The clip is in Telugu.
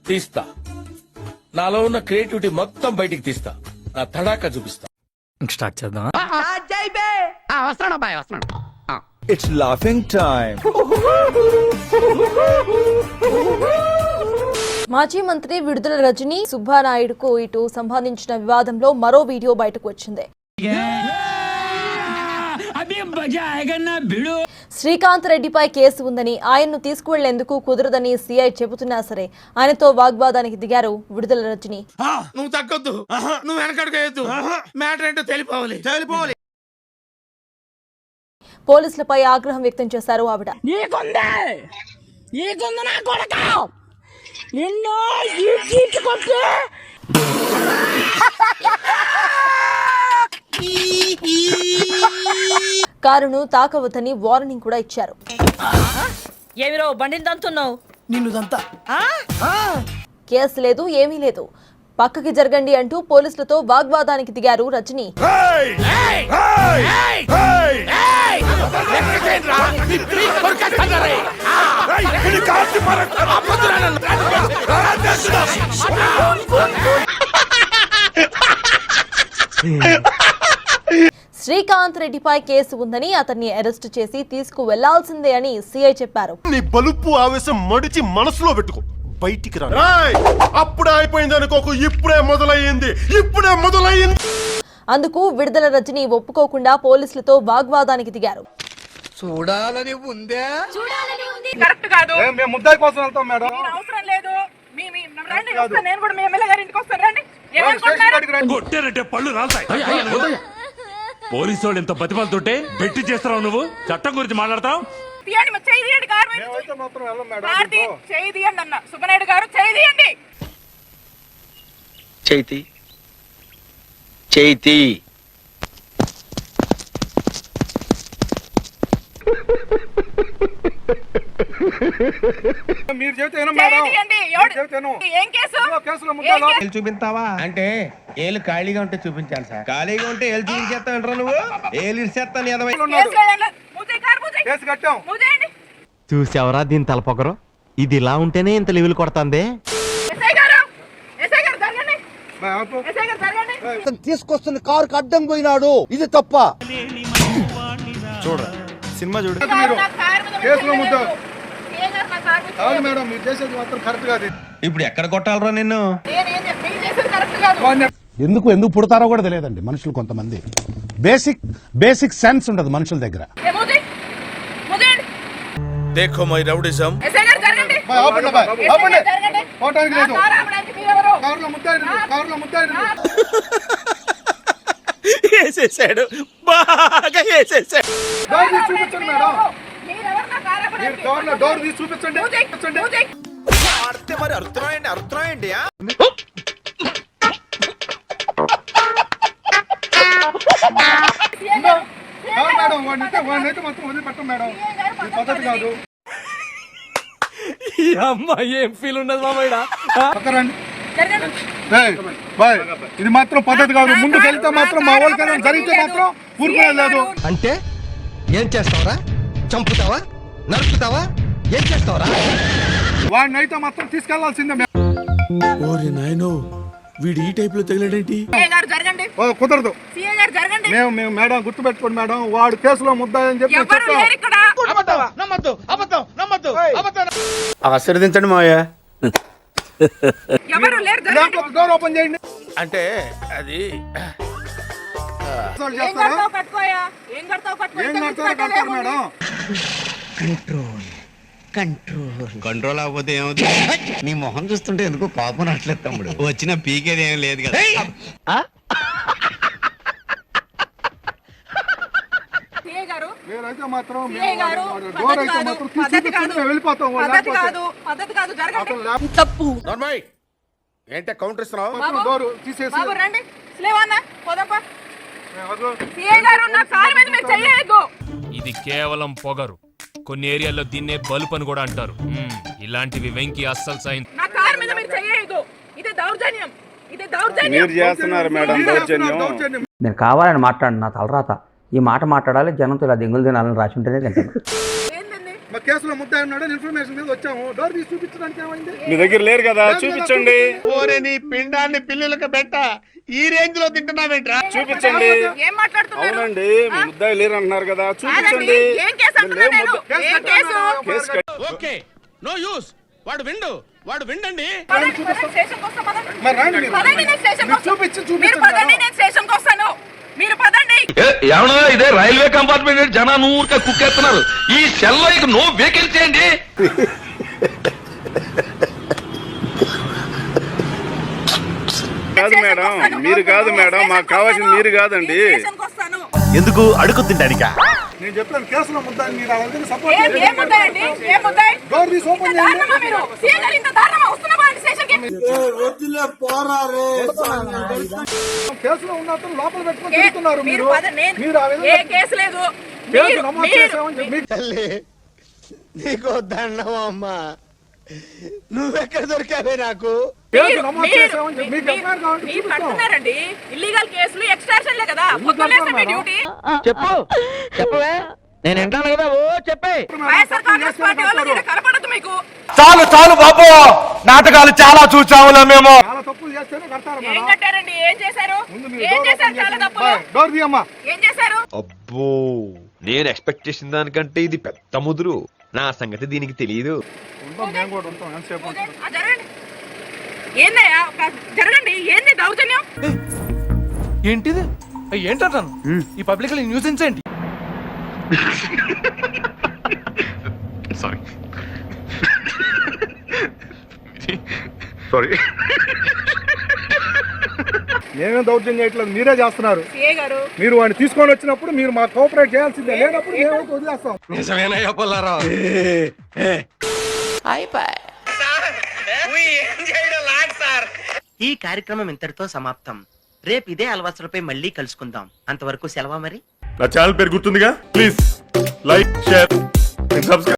తీస్తా, నాలో ఉన్న క్రియేటివిటీ మొత్తం బయటికి తీస్తా, నా తడాకా చూపిస్తా. స్టార్ట్ చేద్దాం. It's laughing time. మాజీ మంత్రి విడుదల రజనీ సుబ్బానాయుడుకు ఇటు సంబంధించిన వివాదంలో మరో వీడియో బయటకు వచ్చింది. శ్రీకాంత్ రెడ్డిపై కేసు ఉందని, ఆయన్ను తీసుకువెళ్లేందుకు కుదరదని సిఐ చెబుతున్నా సరే ఆయనతో వాగ్వాదానికి దిగారు విడుదల రజనీ. నువ్వు తగ్గొద్దు, నువ్వు వెనకడుగు, మ్యాటర్ ఏంటో తెలిపోవాలి. పోలీసులపై ఆగ్రహం వ్యక్తం చేశారు ఆవిడ. కారును తాకవద్దని వార్నింగ్ కూడా ఇచ్చారు. ఏమిరో బండిని దంతున్నావు? నిన్ను దంతా. కేసు లేదు, ఏమీ లేదు, పక్కకి జరగండి అంటూ పోలీసులతో వాగ్వాదానికి దిగారు రజనీ. శ్రీకాంత్ రెడ్డిపై కేసు ఉందని, అతన్ని అరెస్టు చేసి తీసుకువెళ్లాల్సిందే అని సిఐ చెప్పారు. నీ బలుపు ఆవేశం మడిచి మనసులో పెట్టుకో, బయటికి రా. అప్పుడే అయిపోయింది అనుకోకు, ఇప్పుడే మొదలయ్యింది. అందుకు విడుదల రజనీ ఒప్పుకోకుండా పోలీసులతో వాగ్వాదానికి దిగారు. చూడాలని ఉందే, కరెక్ట్ కాదు. మేము ముద్దాయి కోసం వెళ్తాం మేడం. అవసరం లేదు. నేను కూడా మీ ఎమ్మెల్యే గారి ఇంటికి వస్తాను, రండి. కొట్టారంటే పళ్ళు రాల్తాయి. పోలీసు వాళ్ళు ఎంత బతిమాలతోటే బెట్టి చేస్తున్నావు నువ్వు? చట్టం గురించి మాట్లాడతావు? సుబ్బనాయుడు గారు చేయండి. చైతి మీరు చూపించావా అంటే ఏళ్ళు ఖాళీగా ఉంటే చూపించాలి సార్. ఖాళీగా ఉంటే ఏళ్ళు చూపించేస్తావు నువ్వు. ఏళ్ళు ఇచ్చేస్తాను. చూసావరా దీని తలపొగరు? ఇది ఇలా ఉంటేనే ఇంత లెవెల్ కొడతాందే. తీసుకొస్తున్న కారుకి అడ్డం పోయినాడు, ఇది తప్ప. చూడ సినిమా చూడు. కేసులో ముద్ద కాదు మేడం, మీరు చేసేది మాత్రం కరెక్ట్ కాదు. ఇప్పుడు ఎక్కడ కొట్టాలరా నిన్ను? ఎందుకు పుడతారో కూడా తెలియదండి మనుషులు. కొంతమంది బేసిక్ సెన్స్ ఉండదు మనుషుల దగ్గర. देखो మై రౌడిజం. వేసేసాడు, బాగా వేసేసాడు. చూపించండి మేడం, డోర్ తీసి చూపించండి. మరి అర్థమేంటి? మేడం వాడినైతే మొత్తం వదిలిపెట్టం మేడం, ఇది పద్ధతి కాదు. ఈ అమ్మాయి ఏం ఫీల్ ఉన్నది మామయ్య? పక్కరండి. ఇది మాత్రం పద్ధతి కాదు. ముందుకు వెళ్తే మాత్రం మా వాళ్ళకైనా జరిగితే మాత్రం ఊరుకునేది. అంటే ఏం చేస్తావరా? చంపుతావా? నరుకుతావా? ఏం చేస్తావరా? వాడినైతే మాత్రం తీసుకెళ్లాల్సిందే. ఓరి నాయనో, వీడు ఈ టైప్ లో తగిలాడేంటి? కుదరదు. మేము మేడం గుర్తు పెట్టుకోండి మేడం, వాడు కేసులో ముద్దాయని చెప్పి ఆశీర్వదించండి మావయ్య. డోర్ ఓపెన్ చేయండి. అంటే అది ఏం కడతారు మేడం? కంట్రోల్ అవ్వకపోతే ఏమవుతుంది? నీ మొహం చూస్తుంటే ఎందుకు కోపం రావట్లేదు తమ్ముడు. వచ్చిన పీకేది ఏం లేదు కదా. మీరైతే మాత్రం డోర్ అయితే మాత్రం వెళ్ళిపోతాం. తప్పు. ఏంటే కౌంటర్ ఇస్తున్నావు? డోర్ తీసేసి ఇది కేవలం పొగరు. కొన్ని ఏరియాల్లో దీన్నే బలుపు అని కూడా అంటారు. ఇలాంటివి వెంకి అస్సలు సైన్. నేను కావాలని మాట్లాడు, నా తలరాత. ఈ మాట మాట్లాడాలి, జనంతో ఇలా దింగులు తినాలని రాసి ఉంటేనే తింటాను. మా కేసులో ముద్దాయి ఉన్నాడని ఇన్ఫర్మేషన్ మీద వచ్చాము. డోర్ తీసి చూపించడానికి ఏమైంది? మీ దగ్గర లేరు కదా, చూపించండి. ఓరే నీ పిండాన్ని పిల్లులకు పెట్ట ఈ రేంజ్ లో తింటున్నావేంట్రా? చూపించండి. ఏం మాట్లాడుతున్నారు? అవునండి, మీ ముద్దాయి లేరు అంటున్నారు కదా, చూపించండి. ఏం కేసు అంటున్నా నేను? ఏం case? Case okay no use వాడు విండండి పదండి, స్టేషన్కి వస్తాం, పదండి. మరి రండి మీరు. పదండి, నేను స్టేషన్కి మీరు వస్తాను. చూపించండి మీరు పదండి, నేను స్టేషన్కి వస్తాను. మీరు పదండి. ఏమన్నా ఇదే రైల్వే కంపార్ట్మెంట్ జనాన్ని ఊరికే కుక్కేస్తున్నారు. ఈ సెల్ లో నో వేకెన్సీ అండి. కాదు మేడం, మీరు కాదు మేడం, మాకు కావాల్సింది మీరు కాదండి. స్టేషన్కి వస్తాను. ఎందుకు అడుగు తింటానికా? నేను చెప్పాను కేసులో ముద్దాయి మీరు వాళ్ళని సపోర్ట్ ఏం ముద్దాయండి? ఏం ముద్దాయి? డోర్ తీసి ఓపెన్ ఇంత దారుణమా మీరు? సీఏ గారు ఇంత దారుణమా? వస్తున్నా పదండి స్టేషన్కి. కేసులో ఉన్నప్పుడు లోపల పెట్టుకొని తిరుగుతున్నారు మీరు మీరు. పదండి. మీరు ఆ ఏ విధంగా కేసు లేదు. కేసు నమోదు చేసామని చెప్పి నీకు దండం అమ్మా, నువ్వెక్కడ దొరికావే నాకు? కేసు నమోదు చేసామని చెప్పి మీకు ఎఫ్ఐఆర్ కావాలంటే మీరు చూపిస్తాం. కడుతున్నారండి ఇల్లీగల్ కేసులు, ఎక్స్ట్రాక్షన్లే కదా. పొద్దున్నేస్తే మీ డ్యూటీ. చెప్పవే నేను వింటాను కదా. ఓ చెప్పే. వైఎస్ఆర్ కాంగ్రెస్ పార్టీ వాళ్ళు ఇక్కడ కనపడదు మీకు. చాలు చాలు బాబు, నాటకాలు చాలా చూసాములా మేము. చాలా తప్పులు చేస్తేనే కడతారు ఏం మేడం. కట్టారండి? ఏం చేశారు? ముందు మీరు ఏం డోర్ చేశారు? ఓపెన్ చాలా చేయండి. తప్పులు. డోర్ తీయమ్మా. ఏం చేశారు? అబ్బో, నేను ఎక్స్పెక్ట్ చేసిన దానికంటే ఇది పెద్ద ముదురు. నా సంగతి దీనికి తెలియదు. ఉంటాం, మేము కూడా ఉంటాం. ఎంతసేపు ఉంటాం? ఆ, జరగండి. ఏందయ్యా? జరగండి. ఏంది దౌర్జన్యం? ఏంటిది? ఏంటంటాను ఈ పబ్లిక్ న్యూసెన్స్ ఏంటి? సారీ. మేమేం దౌర్జన్యం చేయట్లేదు, మీరే చేస్తున్నారు. సీఏ గారు మీరు వాడిని తీసుకొని వచ్చినప్పుడు మీరు మాకు కోఆపరేట్ చేయాల్సిందే, లేనప్పుడు మేమైతే వదిలేస్తాం. నిజమేనయ్యా పుల్లారావు. ఈ కార్యక్రమం ఇంతటితో సమాప్తం. రేపు ఇదే అలవాసులపై మళ్ళీ కలుసుకుందాం. అంతవరకు సెలవా మరి. నా ఛానల్ పేరు గుర్తుందిగా, ప్లీజ్ లైక్, షేర్, సబ్స్క్రైబ్.